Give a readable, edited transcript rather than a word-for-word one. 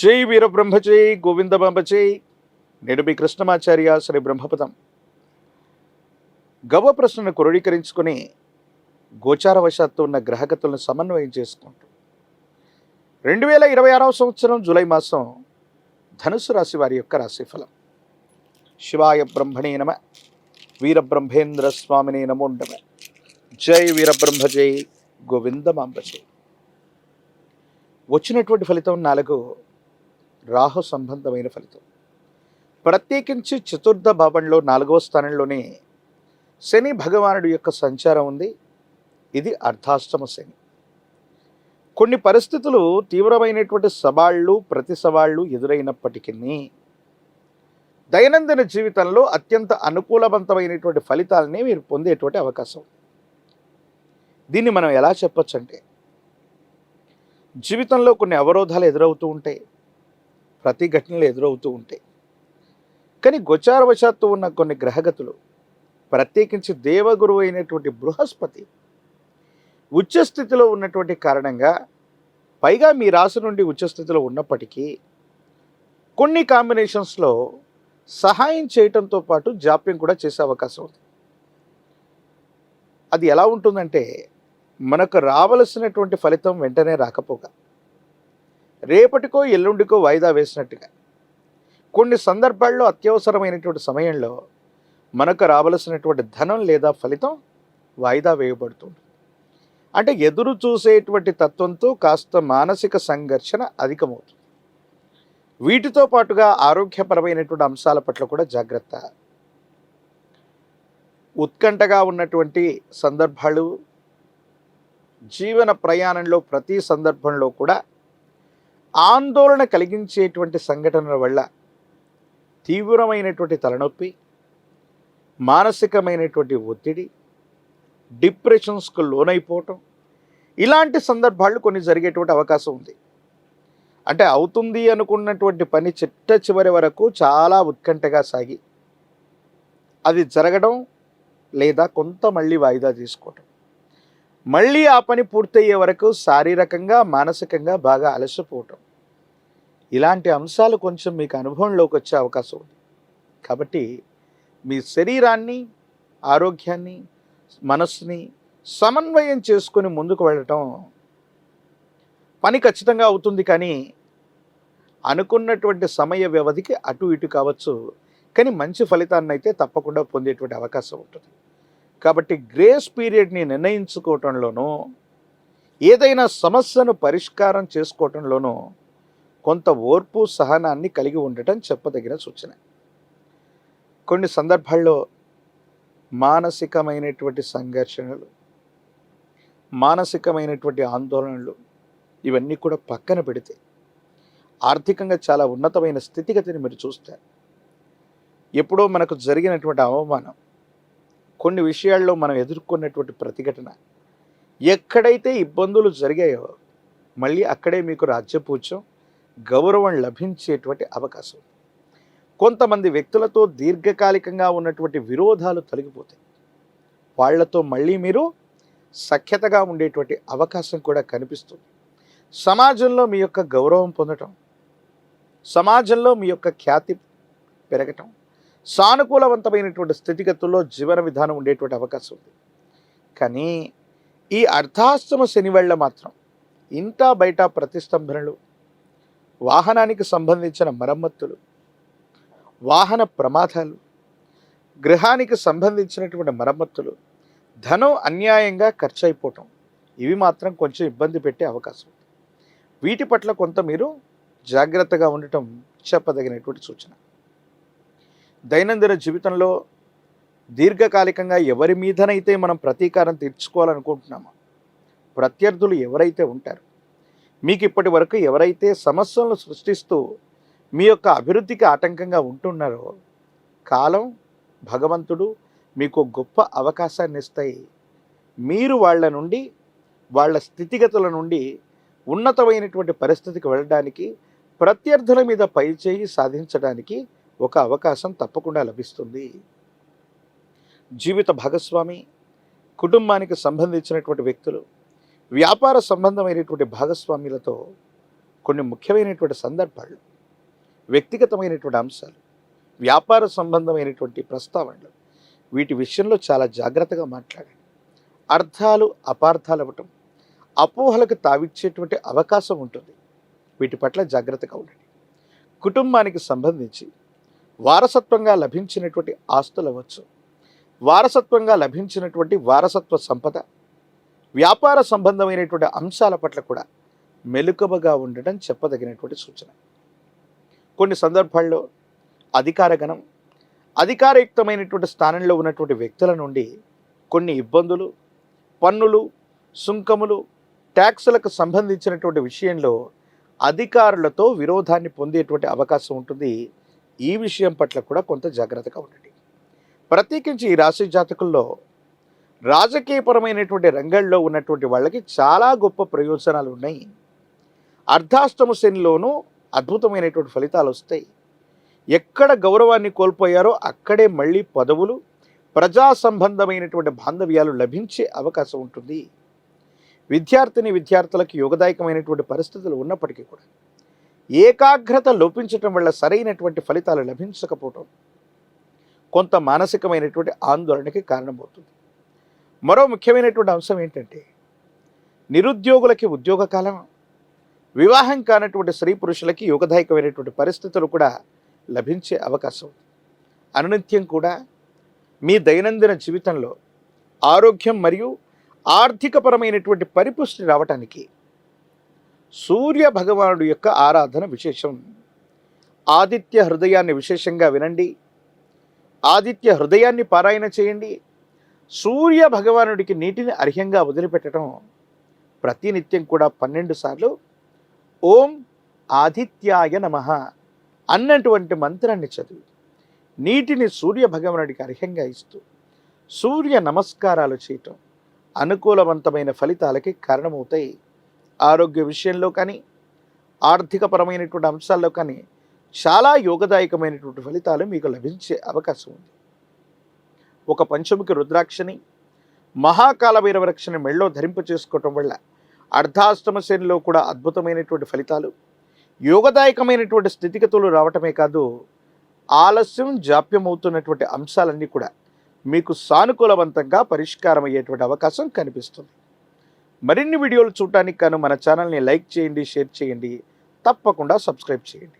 జై వీరబ్రహ్మజై గోవిందబాంబజై. నేను మీ కృష్ణమాచార్య శ్రీ బ్రహ్మపదం. గవ ప్రశ్నను క్రోడీకరించుకొని గోచారవశాత్తు ఉన్న గ్రహగతులను సమన్వయం చేసుకుంటూ 2026 సంవత్సరం జూలై మాసం ధనుసు రాశి వారి యొక్క రాశిఫలం. శివాయ బ్రహ్మణే నమ, వీరబ్రహ్మేంద్ర స్వామినే నమో నమ. జై వీరబ్రహ్మజై గోవిందమాంబజై. వచ్చినటువంటి ఫలితం 4 రాహు సంబంధమైన ఫలితం. ప్రత్యేకించి చతుర్థ భావంలో 4వ స్థానంలోనే శని భగవానుడి యొక్క సంచారం ఉంది. ఇది అర్ధాష్టమ శని. కొన్ని పరిస్థితులు తీవ్రమైనటువంటి సవాళ్ళు ప్రతి సవాళ్ళు ఎదురైనప్పటికీ దైనందిన జీవితంలో అత్యంత అనుకూలవంతమైనటువంటి ఫలితాలని మీరు పొందేటువంటి అవకాశం. దీన్ని మనం ఎలా చెప్పొచ్చు అంటే, జీవితంలో కొన్ని అవరోధాలు ఎదురవుతూ ఉంటాయి, ప్రతిఘటనలు ఎదురవుతూ ఉంటాయి. కానీ గోచారవశాత్తు ఉన్న కొన్ని గ్రహగతులు, ప్రత్యేకించి దేవగురువు అయినటువంటి బృహస్పతి ఉచ్చస్థితిలో ఉన్నటువంటి కారణంగా, పైగా మీ రాశి నుండి ఉచ్చస్థితిలో ఉన్నప్పటికీ కొన్ని కాంబినేషన్స్లో సహాయం చేయటంతో పాటు జాప్యం కూడా చేసే అవకాశం ఉంది. అది ఎలా ఉంటుందంటే, మనకు రావలసినటువంటి ఫలితం వెంటనే రాకపోగా, రేపటికో ఎల్లుండికో వాయిదా వేసినట్టుగా, కొన్ని సందర్భాల్లో అత్యవసరమైనటువంటి సమయంలో మనకు రావలసినటువంటి ధనం లేదా ఫలితం వాయిదా వేయబడుతుంది. అంటే ఎదురు చూసేటువంటి తత్వంతో కాస్త మానసిక సంఘర్షణ అధికమవుతుంది. వీటితో పాటుగా ఆరోగ్యపరమైనటువంటి అంశాల పట్ల కూడా జాగ్రత్త. ఉత్కంఠగా ఉన్నటువంటి సందర్భాలు, జీవన ప్రయాణంలో ప్రతి సందర్భంలో కూడా ఆందోళన కలిగించేటువంటి సంఘటనల వల్ల తీవ్రమైనటువంటి తలనొప్పి, మానసికమైనటువంటి ఒత్తిడి, డిప్రెషన్స్కు లోనైపోవటం, ఇలాంటి సందర్భాలు కొన్ని జరిగేటువంటి అవకాశం ఉంది. అంటే అవుతుంది అనుకున్నటువంటి పని చిట్ట చివరి వరకు చాలా ఉత్కంఠగా సాగి అది జరగడం, లేదా కొంత మళ్ళీ వాయిదా తీసుకోవటం, మళ్ళీ ఆ పని పూర్తయ్యే వరకు శారీరకంగా మానసికంగా బాగా అలసిపోవటం, ఇలాంటి అంశాలు కొంచెం మీకు అనుభవంలోకి వచ్చే అవకాశం ఉంది. కాబట్టి మీ శరీరాన్ని, ఆరోగ్యాన్ని, మనస్సుని సమన్వయం చేసుకొని ముందుకు వెళ్ళటం పని ఖచ్చితంగా అవుతుంది. కానీ అనుకున్నటువంటి సమయ వ్యవధికి అటు ఇటు కావచ్చు, కానీ మంచి ఫలితాన్ని అయితే తప్పకుండా పొందేటువంటి అవకాశం ఉంటుంది. కాబట్టి గ్రేస్ పీరియడ్ని నిర్ణయించుకోవటంలోనూ, ఏదైనా సమస్యను పరిష్కారం చేసుకోవటంలోనూ కొంత ఓర్పు సహనాన్ని కలిగి ఉండటం చెప్పదగిన సూచన. కొన్ని సందర్భాల్లో మానసికమైనటువంటి సంఘర్షణలు, మానసికమైనటువంటి ఆందోళనలు, ఇవన్నీ కూడా పక్కన పెడితే ఆర్థికంగా చాలా ఉన్నతమైన స్థితిగతిని మీరు చూస్తారు. ఎప్పుడో మనకు జరిగినటువంటి అవమానం, కొన్ని విషయాల్లో మనం ఎదుర్కొన్నటువంటి ప్రతిఘటన, ఎక్కడైతే ఇబ్బందులు జరిగాయో మళ్ళీ అక్కడే మీకు రాజ్యపూజ్యం, గౌరవం లభించేటువంటి అవకాశం. కొంతమంది వ్యక్తులతో దీర్ఘకాలికంగా ఉన్నటువంటి విరోధాలు తొలగిపోతాయి. వాళ్లతో మళ్ళీ మీరు సఖ్యతగా ఉండేటువంటి అవకాశం కూడా కనిపిస్తుంది. సమాజంలో మీ యొక్క గౌరవం పొందటం, సమాజంలో మీ యొక్క ఖ్యాతి పెరగటం, సానుకూలవంతమైనటువంటి స్థితిగతుల్లో జీవన విధానం ఉండేటువంటి అవకాశం ఉంది. కానీ ఈ అర్ధాష్టమ శని వేళ మాత్రం ఇంటా బయట ప్రతిష్టంభనలు, వాహనానికి సంబంధించిన మరమ్మతులు, వాహన ప్రమాదాలు, గృహానికి సంబంధించినటువంటి మరమ్మతులు, ధనం అన్యాయంగా ఖర్చు అయిపోవటం, ఇవి మాత్రం కొంచెం ఇబ్బంది పెట్టే అవకాశం ఉంది. వీటి పట్ల కొంత మీరు జాగ్రత్తగా ఉండటం చెప్పదగినటువంటి సూచన. దైనందిన జీవితంలో దీర్ఘకాలికంగా ఎవరి మీదనైతే మనం ప్రతీకారం తీర్చుకోవాలనుకుంటున్నామో, ప్రత్యర్థులు ఎవరైతే ఉంటారో, మీకు ఇప్పటి వరకు ఎవరైతే సమస్యలను సృష్టిస్తూ మీ యొక్క అభివృద్ధికి ఆటంకంగా ఉంటున్నారో, కాలం, భగవంతుడు మీకు గొప్ప అవకాశాన్ని ఇస్తాయి. మీరు వాళ్ళ నుండి, వాళ్ళ స్థితిగతుల నుండి ఉన్నతమైనటువంటి పరిస్థితికి వెళ్ళడానికి, ప్రత్యర్థుల మీద పైచేయి సాధించడానికి ఒక అవకాశం తప్పకుండా లభిస్తుంది. జీవిత భాగస్వామి, కుటుంబానికి సంబంధించినటువంటి వ్యక్తులు, వ్యాపార సంబంధమైనటువంటి భాగస్వామ్యులతో కొన్ని ముఖ్యమైనటువంటి సందర్భాలు, వ్యక్తిగతమైనటువంటి అంశాలు, వ్యాపార సంబంధమైనటువంటి ప్రస్తావనలు, వీటి విషయంలో చాలా జాగ్రత్తగా మాట్లాడండి. అర్థాలు అపార్థాలు అవ్వటం, అపోహలకు తావిచ్చేటువంటి అవకాశం ఉంటుంది. వీటి పట్ల జాగ్రత్తగా ఉండండి. కుటుంబానికి సంబంధించి వారసత్వంగా లభించినటువంటి ఆస్తులు అవ్వచ్చు, వారసత్వంగా లభించినటువంటి వారసత్వ సంపద, వ్యాపార సంబంధమైనటువంటి అంశాల పట్ల కూడా మెలకువగా ఉండడం చెప్పదగినటువంటి సూచన. కొన్ని సందర్భాల్లో అధికారగణం, అధికారయుక్తమైనటువంటి స్థానంలో ఉన్నటువంటి వ్యక్తుల నుండి కొన్ని ఇబ్బందులు, పన్నులు, సుంకములు, ట్యాక్సులకు సంబంధించినటువంటి విషయంలో అధికారులతో విరోధాన్ని పొందేటువంటి అవకాశం ఉంటుంది. ఈ విషయం పట్ల కూడా కొంత జాగ్రత్తగా ఉండండి. ప్రత్యేకించి ఈ రాశి జాతకుల్లో రాజకీయపరమైనటువంటి రంగంలో ఉన్నటువంటి వాళ్ళకి చాలా గొప్ప ప్రయోజనాలు ఉన్నాయి. అర్ధాష్టమ శనిలోనూ అద్భుతమైనటువంటి ఫలితాలు వస్తాయి. ఎక్కడ గౌరవాన్ని కోల్పోయారో అక్కడే మళ్ళీ పదవులు, ప్రజా సంబంధమైనటువంటి బాంధవ్యాలు లభించే అవకాశం ఉంటుంది. విద్యార్థులకు యోగదాయకమైనటువంటి పరిస్థితులు ఉన్నప్పటికీ కూడా ఏకాగ్రత లోపించటం వల్ల సరైనటువంటి ఫలితాలు లభించకపోవటం కొంత మానసికమైనటువంటి ఆందోళనకి కారణమవుతుంది. మరో ముఖ్యమైనటువంటి అంశం ఏంటంటే, నిరుద్యోగులకి ఉద్యోగ కాలం, వివాహం కానటువంటి స్త్రీ పురుషులకి యోగదాయకమైనటువంటి పరిస్థితులు కూడా లభించే అవకాశం ఉంది. అనునిత్యం కూడా మీ దైనందిన జీవితంలో ఆరోగ్యం మరియు ఆర్థికపరమైనటువంటి పరిపుష్టి రావటానికి సూర్య భగవానుడి యొక్క ఆరాధన విశేషం. ఆదిత్య హృదయాన్ని విశేషంగా వినండి, ఆదిత్య హృదయాన్ని పారాయణ చేయండి. సూర్య భగవానుడికి నీటిని అర్ఘ్యంగా వదిలిపెట్టడం, ప్రతినిత్యం కూడా 12 సార్లు ఓం ఆదిత్యాయ నమః అన్నటువంటి మంత్రాన్ని చదివి నీటిని సూర్య భగవానుడికి అర్ఘ్యంగా ఇస్తూ సూర్య నమస్కారాలు చేయటం అనుకూలవంతమైన ఫలితాలకి కారణమవుతాయి. ఆరోగ్య విషయంలో కానీ, ఆర్థికపరమైనటువంటి అంశాల్లో కానీ చాలా యోగదాయకమైనటువంటి ఫలితాలు మీకు లభించే అవకాశం ఉంది. ఒక పంచముఖి రుద్రాక్షని, మహాకాల భైరవరక్షని మెళ్ళో ధరింప చేసుకోవటం వల్ల అర్ధాష్టమ శనిలో కూడా అద్భుతమైనటువంటి ఫలితాలు, యోగదాయకమైనటువంటి స్థితిగతులు రావటమే కాదు, ఆలస్యం జాప్యం అవుతున్నటువంటి అంశాలన్నీ కూడా మీకు సానుకూలవంతంగా పరిష్కారం అయ్యేటువంటి అవకాశం కనిపిస్తుంది. మరిన్ని వీడియోలు చూడటానికి గాను మన ఛానల్ని లైక్ చేయండి, షేర్ చేయండి, తప్పకుండా సబ్స్క్రైబ్ చేయండి.